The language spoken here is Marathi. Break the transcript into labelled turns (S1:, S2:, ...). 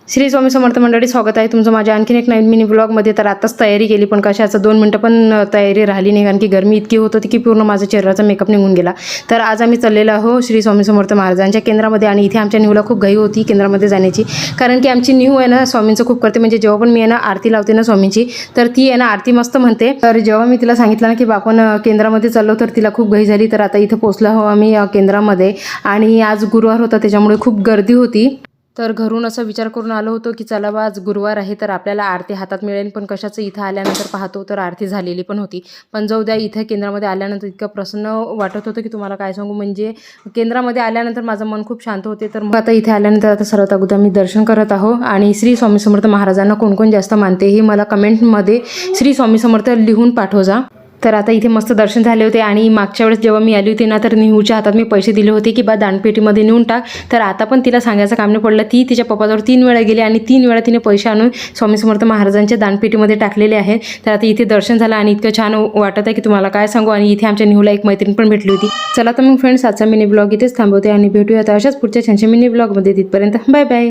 S1: श्री स्वामी समर्थ मंडळी, स्वागत आहे तुमचं माझ्या आणखीन एक नवीन मिनी ब्लॉगमध्ये. तर आताच तयारी केली, पण कशाचं 2 मिनटं पण तयारी राहिली नाही, कारण की गरमी इतकी होत होती की पूर्ण माझा चेहऱ्याचा मेकअप निघून गेला. तर आज आम्ही चाललेलो आहो श्री स्वामी समर्थ महाराजांच्या केंद्रामध्ये, आणि इथे आमच्या न्यूला खूप घाई होती केंद्रामध्ये जाण्याची, कारण की आमची न्यू आहे ना स्वामींचं खूप करते. म्हणजे जेव्हा पण मी आहे ना आरती लावते ना स्वामींची, तर ती आहे ना आरती मस्त म्हणते. तर जेव्हा मी तिला सांगितलं ना की आपण केंद्रामध्ये चाललो, तर तिला खूप घाई झाली. तर आता इथं पोहोचलो आहो आम्ही केंद्रामध्ये, आणि आज गुरुवार होता त्याच्यामुळे खूप गर्दी होती. तर घरून असा विचार करून आलो होतो की चला बा आज गुरुवार आहे, तर आपल्याला आरती हातात मिळेल. पण कशाचं इथं आल्यानंतर पाहतो तर आरती झालेली पण होती. पण जाऊ द्या, इथं केंद्रामध्ये आल्यानंतर इतकं प्रसन्न वाटत होतं की तुम्हाला काय सांगू. म्हणजे केंद्रामध्ये आल्यानंतर माझं मन खूप शांत होते. तर मग आता इथे आल्यानंतर आता सर्वात अगोदर मी दर्शन करत आहो. आणि श्री स्वामी समर्थ महाराजांना कोण कोण जास्त मानते हे मला कमेंटमध्ये श्री स्वामी समर्थ लिहून पाठव जा. तर आता इथे मस्त दर्शन झाले होते. आणि मागच्या वेळेस जेव्हा मी आली होती ना, तर निहूच्या हातात मी पैसे दिले होते की बा दानपेटीमध्ये नेऊन टाक. तर आता पण तिला सांगायचं काम नाही पडलं. ती तिच्या पप्पाजवळ 3 वेळा गेली आणि 3 वेळा तिने पैसे आणून स्वामी समर्थ महाराजांच्या दानपेटीमध्ये टाकलेले आहेत. तर आता इथे दर्शन झालं आणि इतकं छान वाटत आहे की तुम्हाला काय सांगू. आणि इथे आमच्या निहूला एक मैत्रीण पण भेटली होती. चला तर मग फ्रेंड्स, आजचा मिनी ब्लॉग इथेच थांबवते आणि भेटूया आता अशाच पुढच्या छानशा मिनी ब्लॉगमध्ये. तिथपर्यंत बाय बाय.